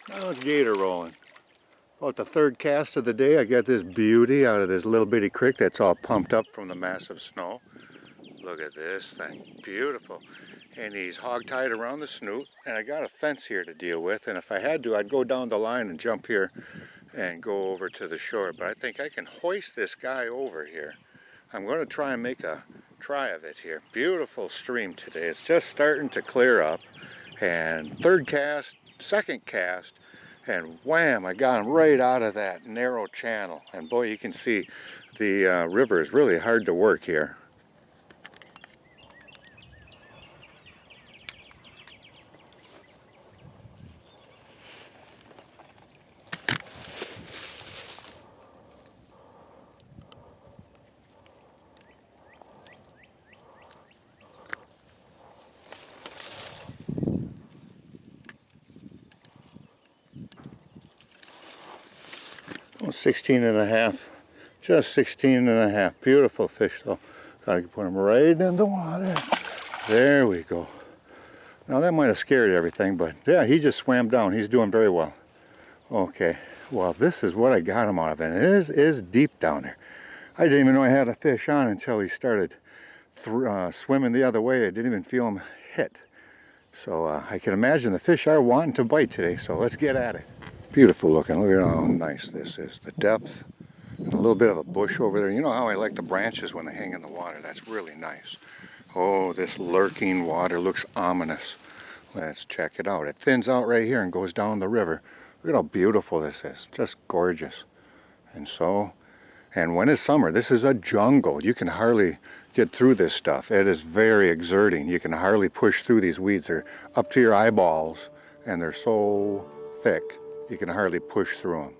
Now it's gator rolling. About the third cast of the day, I got this beauty out of this little bitty creek that's all pumped up from the massive snow. Look at this thing, beautiful. And he's hog-tied around the snoot, and I got a fence here to deal with, and if I had to, I'd go down the line and jump here and go over to the shore, but I think I can hoist this guy over here. I'm going to try and make a try of it here. Beautiful stream today. It's just starting to clear up, and third cast, second cast, and wham, I got him right out of that narrow channel. And boy, you can see the river is really hard to work here. Oh, 16 and a half. Just 16 and a half. Beautiful fish though. Gotta put him right in the water. There we go. Now that might have scared everything, but yeah, he just swam down. He's doing very well. Okay, well this is what I got him out of, and it is deep down there. I didn't even know I had a fish on until he started swimming the other way. I didn't even feel him hit. So I can imagine the fish are wanting to bite today, so let's get at it. Beautiful looking. Look at how nice this is. The depth, and a little bit of a bush over there. You know how I like the branches when they hang in the water. That's really nice. Oh, this lurking water looks ominous. Let's check it out. It thins out right here and goes down the river. Look at how beautiful this is. Just gorgeous. And when it's summer, this is a jungle. You can hardly get through this stuff. It is very exerting. You can hardly push through these weeds. They're up to your eyeballs, and they're so thick, you can hardly push through them.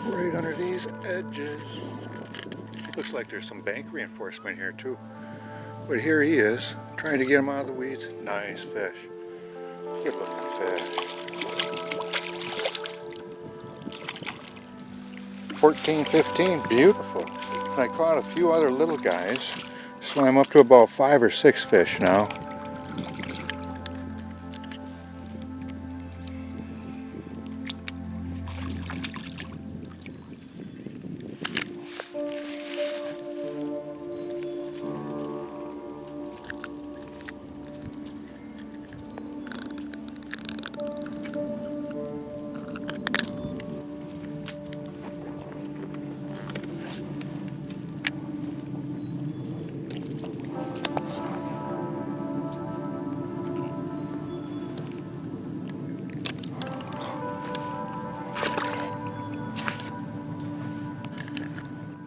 Right under these edges. Looks like there's some bank reinforcement here too. But here he is, trying to get him out of the weeds. Nice fish. Good looking fish. 14, 15, beautiful. And I caught a few other little guys. Swam up to about 5 or 6 fish now.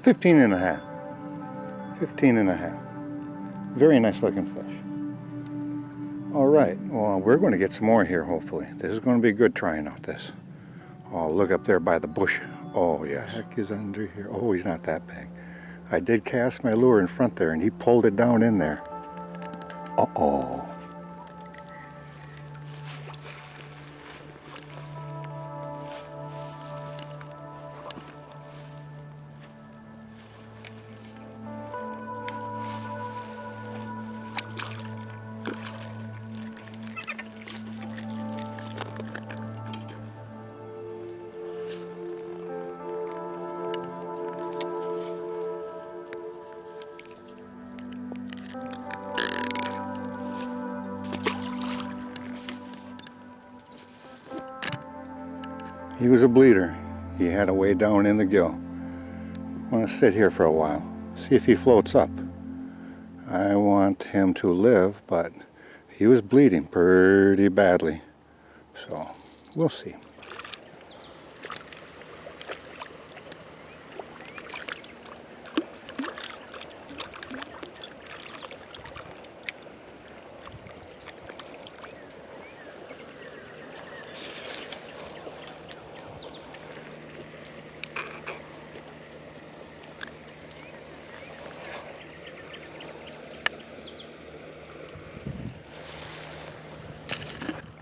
Fifteen and a half. 15 and a half. Very nice looking fish. All right, well, we're going to get some more here, hopefully. This is going to be good trying out this. Oh, look up there by the bush. Oh, yes. What the heck is under here? Oh, he's not that big. I did cast my lure in front there, and he pulled it down in there. Uh-oh. He was a bleeder. He had a way down in the gill. I want to sit here for a while, see if he floats up. I want him to live, but he was bleeding pretty badly. So we'll see.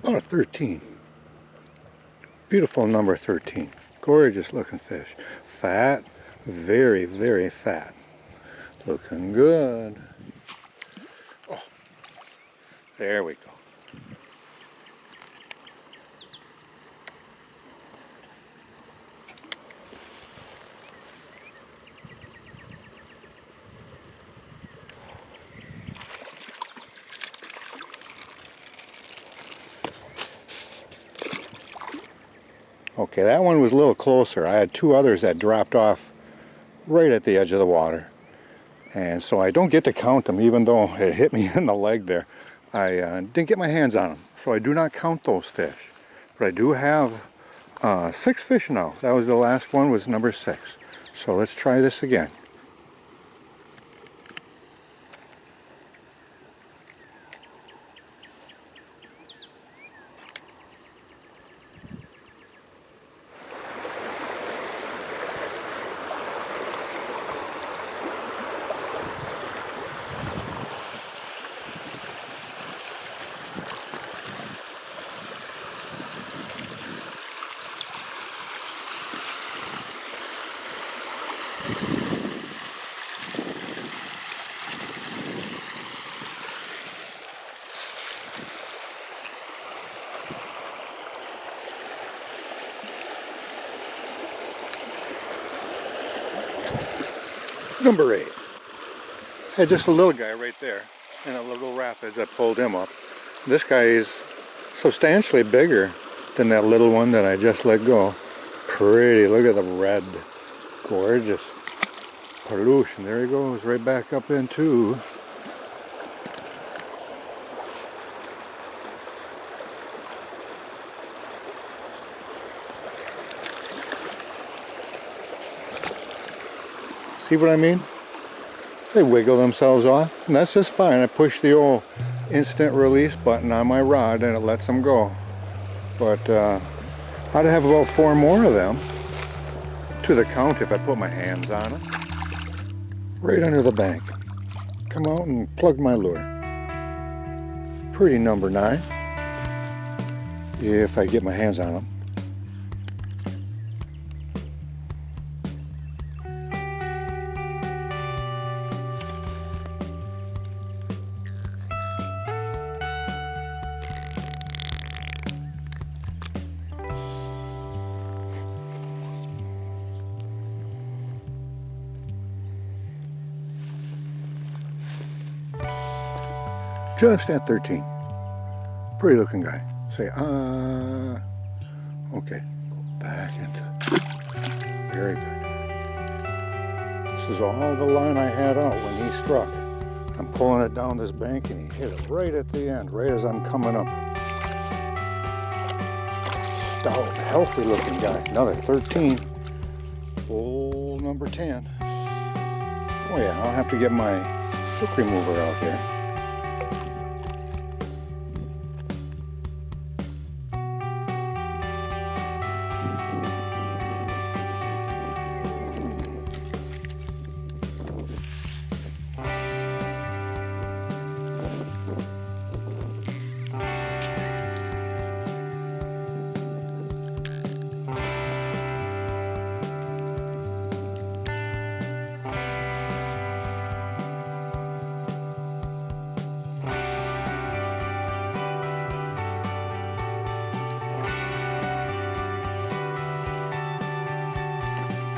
Oh, 13. Beautiful number 13. Gorgeous looking fish. Fat, very, very fat. Looking good. Oh, there we go. Okay, that one was a little closer. I had two others that dropped off right at the edge of the water. And so I don't get to count them, even though it hit me in the leg there. I didn't get my hands on them, so I do not count those fish. But I do have 6 fish now. That was the last one, was number 6. So let's try this again. Number 8. Had just a little guy right there in a little rapids. I pulled him up. This guy is substantially bigger than that little one that I just let go. Pretty. Look at the red. Gorgeous. Pollution. There he goes, right back up into. See what I mean? They wiggle themselves off, and that's just fine. I push the old instant release button on my rod and it lets them go. But I'd have about 4 more of them to the count if I put my hands on them. Right under the bank. Come out and plug my lure. Pretty number 9. If I get my hands on them. Just at 13. Pretty looking guy. Say, okay. Go back into. Very good. This is all the line I had out when he struck. I'm pulling it down this bank and he hit it right at the end, right as I'm coming up. Stout, healthy looking guy. Another 13. Full number 10. Oh yeah, I'll have to get my hook remover out here.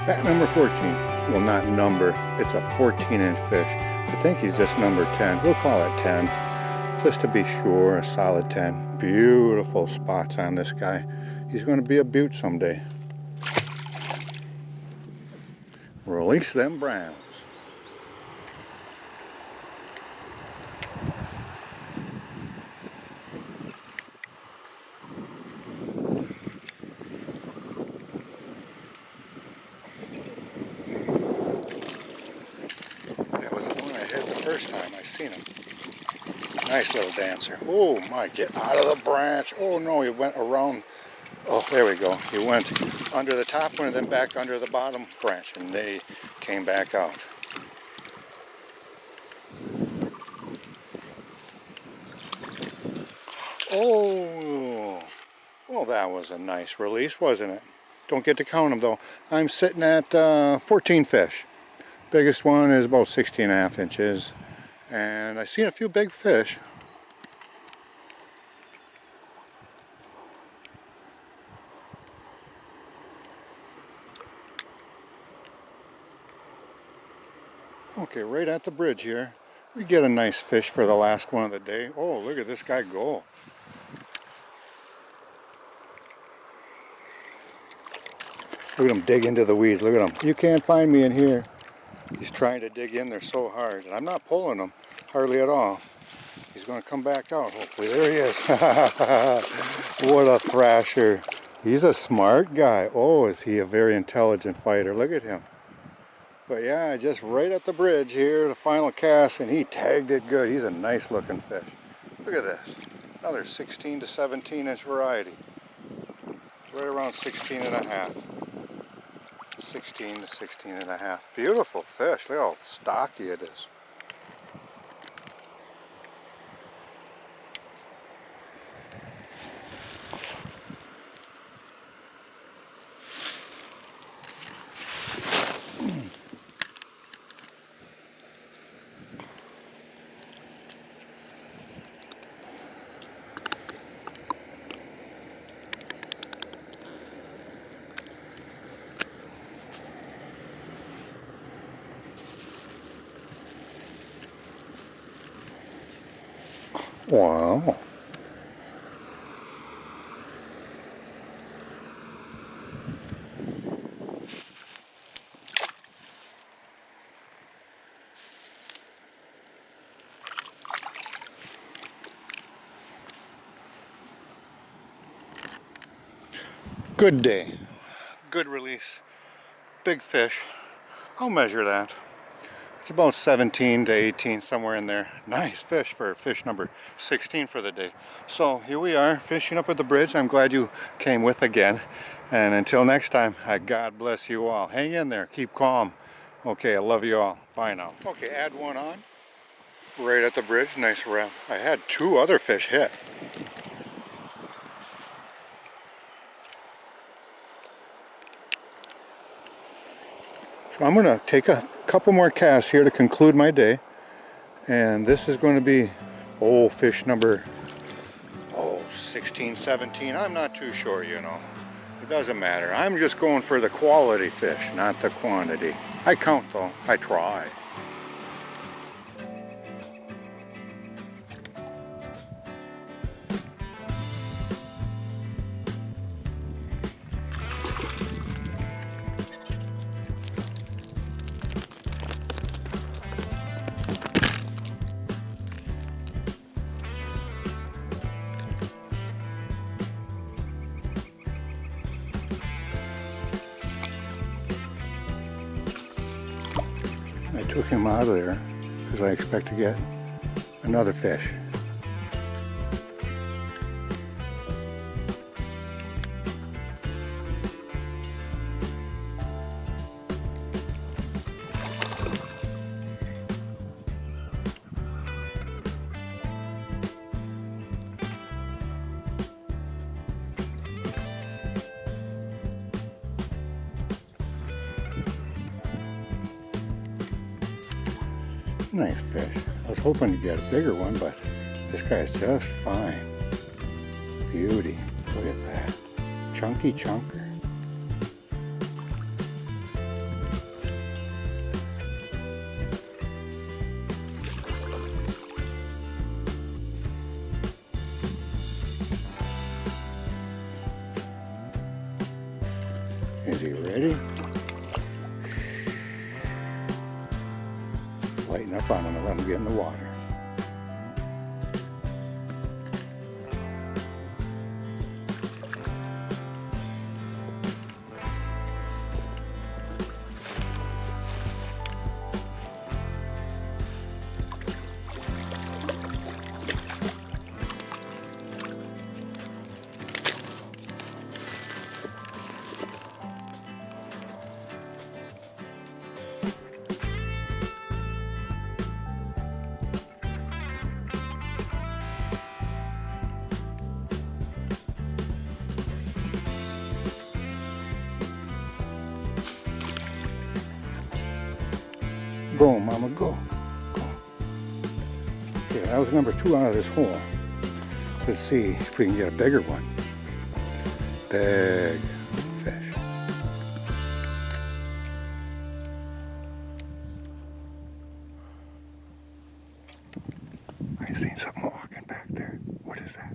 Fat number 14. Well, not number. It's a 14-inch fish. I think he's just number 10. We'll call it 10. Just to be sure, a solid 10. Beautiful spots on this guy. He's going to be a beaut someday. Release them browns. Nice little dancer. Oh my, get out of the branch. Oh no, he went around. Oh, there we go. He went under the top one and then back under the bottom branch, and they came back out. Oh, well, that was a nice release, wasn't it? Don't get to count them though. I'm sitting at 14 fish. Biggest one is about 16.5 inches. And I've seen a few big fish. Okay, right at the bridge here, we get a nice fish for the last one of the day. Oh, look at this guy go. Look at him dig into the weeds. Look at him. You can't find me in here. He's trying to dig in there so hard. And I'm not pulling him hardly at all. He's going to come back out, hopefully. There he is. What a thrasher. He's a smart guy. Oh, is he a very intelligent fighter. Look at him. But yeah, just right at the bridge here, the final cast, and he tagged it good. He's a nice looking fish. Look at this. Another 16 to 17 inch variety. Right around 16.5. 16 to 16.5. Beautiful fish. Look how stocky it is. Wow. Good day. Good release. Big fish. I'll measure that. It's about 17 to 18, somewhere in there. Nice fish for fish number 16 for the day. So here we are, fishing up at the bridge. I'm glad you came with again. And until next time, God bless you all. Hang in there, keep calm. Okay, I love you all. Bye now. Okay, add one on. Right at the bridge, nice wrap. I had 2 other fish hit. So I'm going to take a couple more casts here to conclude my day. And this is going to be, fish number, 16, 17. I'm not too sure, you know. It doesn't matter. I'm just going for the quality fish, not the quantity. I count though. I try. I took him out of there because I expect to get another fish. Nice fish. I was hoping to get a bigger one, but this guy's just fine. Beauty. Look at that. Chunky chunker. Is he ready? Lighten up on him and let him get in the water. Go, Mama, go. Go. Okay, that was number 2 out of this hole. Let's see if we can get a bigger one. Big fish. I seen something walking back there. What is that?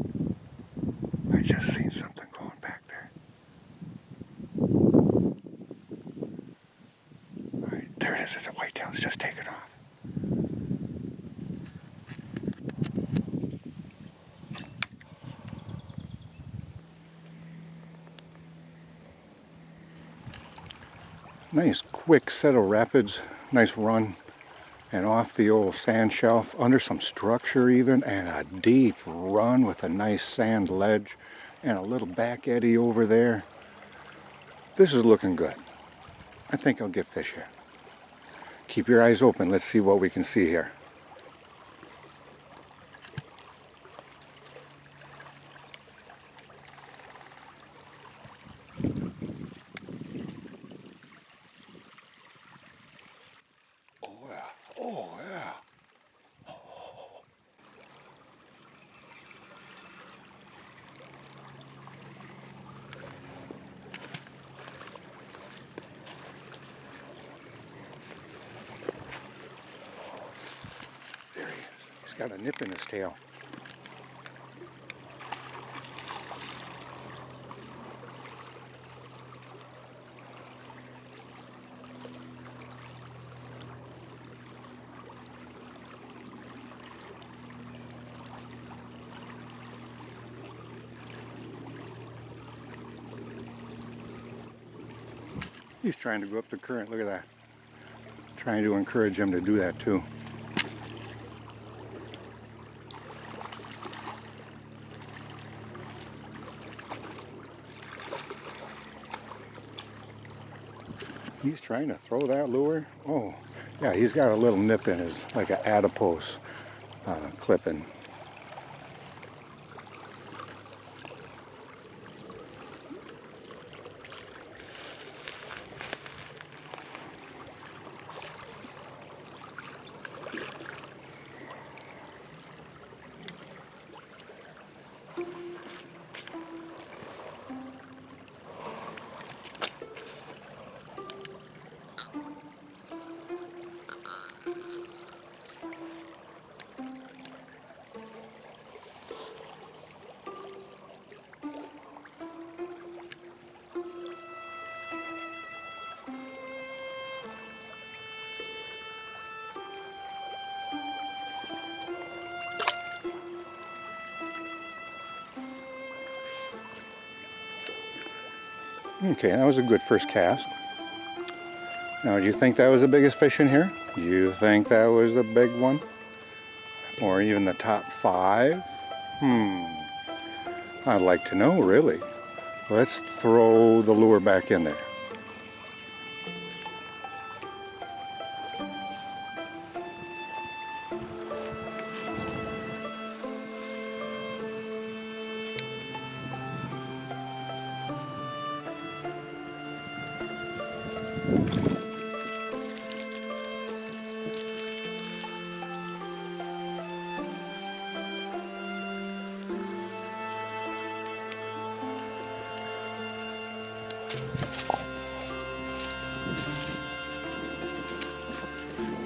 I just seen something going back there. Alright, there it is. It's a whitetail. It's just taken off. Nice quick set of rapids. Nice run. And off the old sand shelf, under some structure even, and a deep run with a nice sand ledge and a little back eddy over there. This is looking good. I think I'll get fish here. Keep your eyes open. Let's see what we can see here. Oh yeah. There he is. He's got a nip in his tail. He's trying to go up the current. Look at that. Trying to encourage him to do that too. He's trying to throw that lure. Oh, yeah, he's got a little nip in his, like an adipose clipping. Okay, that was a good first cast. Now, do you think that was the biggest fish in here? Do you think that was the big one? Or even the top 5? I'd like to know, really. Let's throw the lure back in there.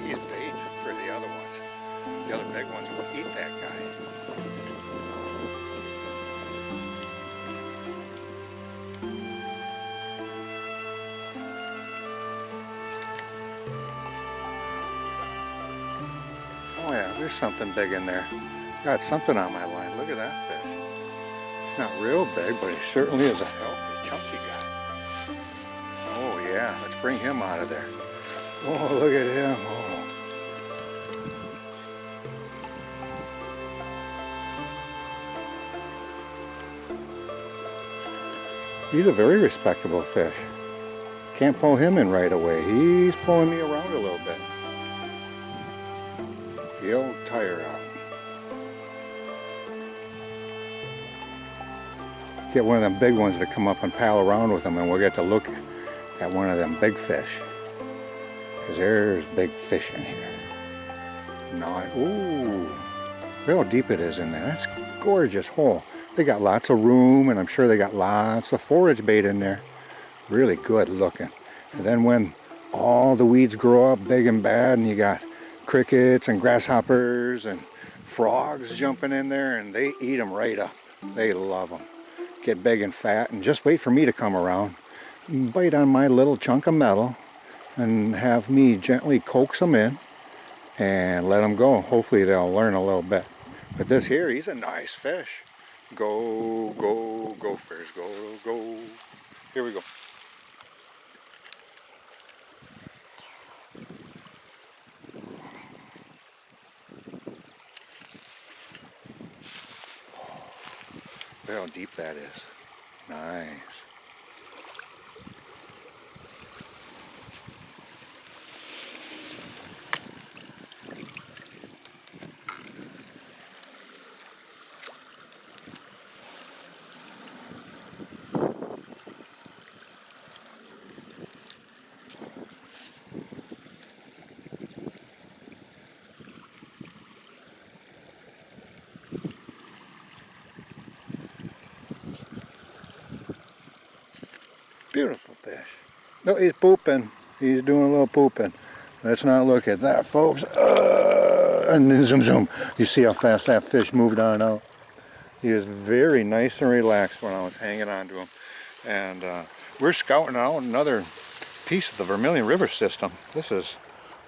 He's bait for the other ones. The other big ones will eat that guy. Oh yeah, there's something big in there. Got something on my line. Look at that fish. He's not real big, but he certainly is a healthy, chunky guy. Oh yeah, let's bring him out of there. Oh, look at him. Oh. He's a very respectable fish. Can't pull him in right away. He's pulling me around a little bit. He'll tire out. Get one of them big ones to come up and pal around with him, and we'll get to look at one of them big fish. because there's big fish in here. Nice. Ooh, look how deep it is in there. That's a gorgeous hole. They got lots of room, and I'm sure they got lots of forage bait in there. Really good looking. And then when all the weeds grow up big and bad, and you got crickets and grasshoppers and frogs jumping in there, and they eat them right up. They love them. Get big and fat, and just wait for me to come around, bite on my little chunk of metal, and have me gently coax them in and let them go. Hopefully they'll learn a little bit. But this here, he's a nice fish. Go, go, go fish, go, go. Here we go. Look how deep that is. Nice. Beautiful fish. No, he's pooping. He's doing a little pooping. Let's not look at that, folks. And then zoom, zoom. You see how fast that fish moved on out? He was very nice and relaxed when I was hanging on to him. And we're scouting out another piece of the Vermillion River system. This is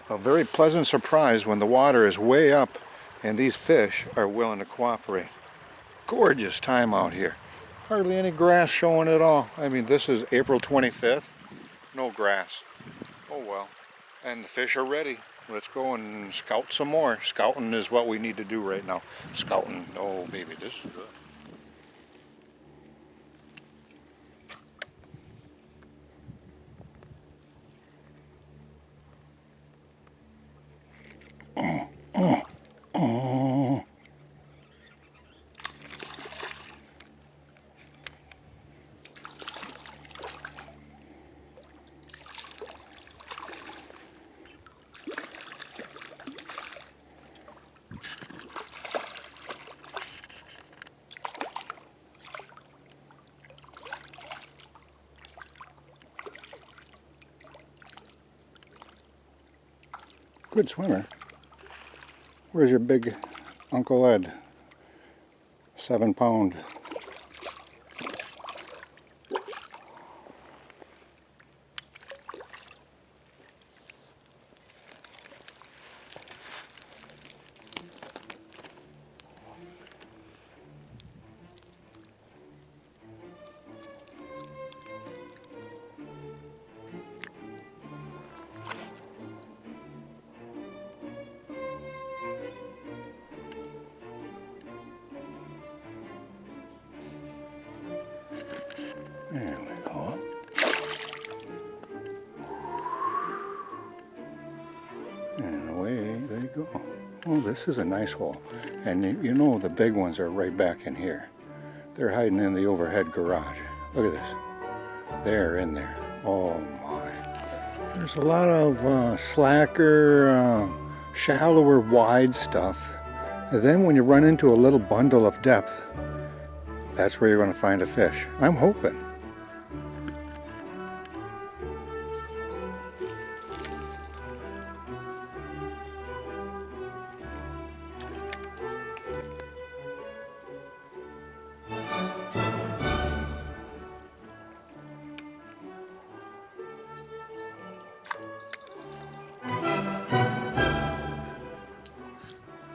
a very pleasant surprise when the water is way up and these fish are willing to cooperate. Gorgeous time out here. Hardly any grass showing at all. I mean, this is April 25th. No grass. Oh well. And the fish are ready. Let's go and scout some more. Scouting is what we need to do right now. Scouting. Oh baby, this is good. Good swimmer. Where's your big Uncle Ed? 7-pound. There we go. And away they go. Oh, this is a nice hole. And you know the big ones are right back in here. They're hiding in the overhead garage. Look at this. They're in there. Oh my. There's a lot of slacker, shallower, wide stuff. And then when you run into a little bundle of depth, that's where you're going to find a fish. I'm hoping.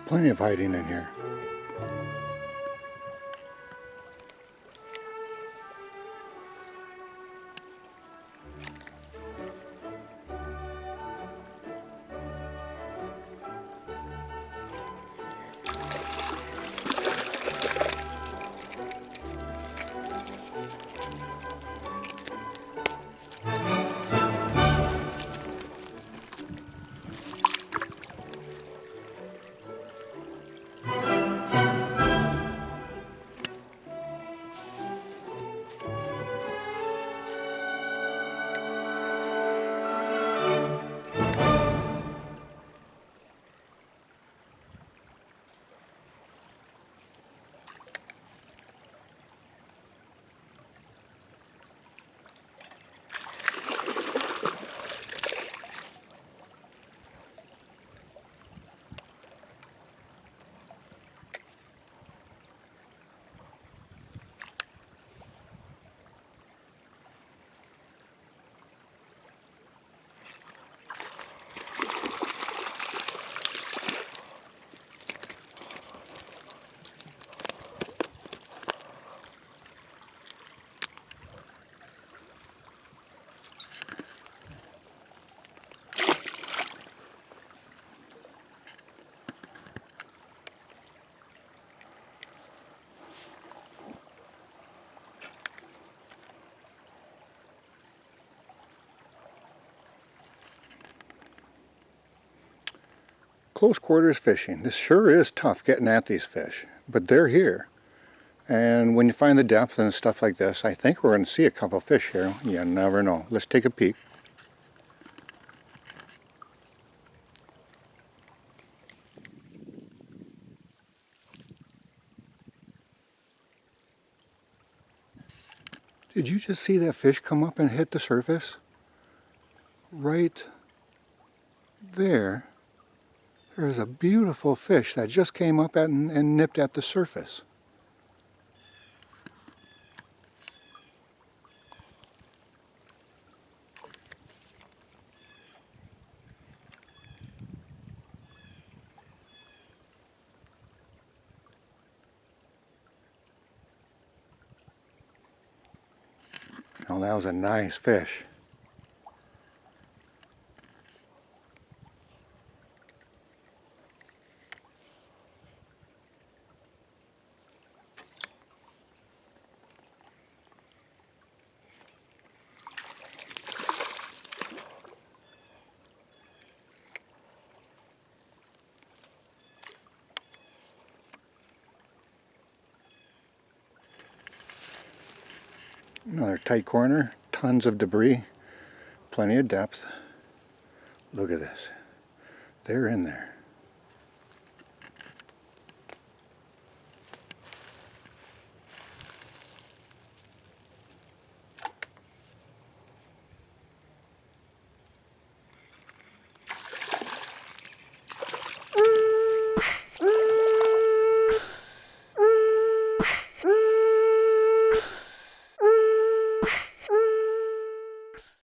Plenty of hiding in here. close quarters fishing. This sure is tough getting at these fish, but they're here. And when you find the depth and stuff like this, I think we're going to see a couple fish here. You never know. Let's take a peek. Did you just see that fish come up and hit the surface? Right there. There's a beautiful fish that just came up and nipped at the surface. Oh, that was a nice fish. Another tight corner, tons of debris, plenty of depth. Look at this. They're in there.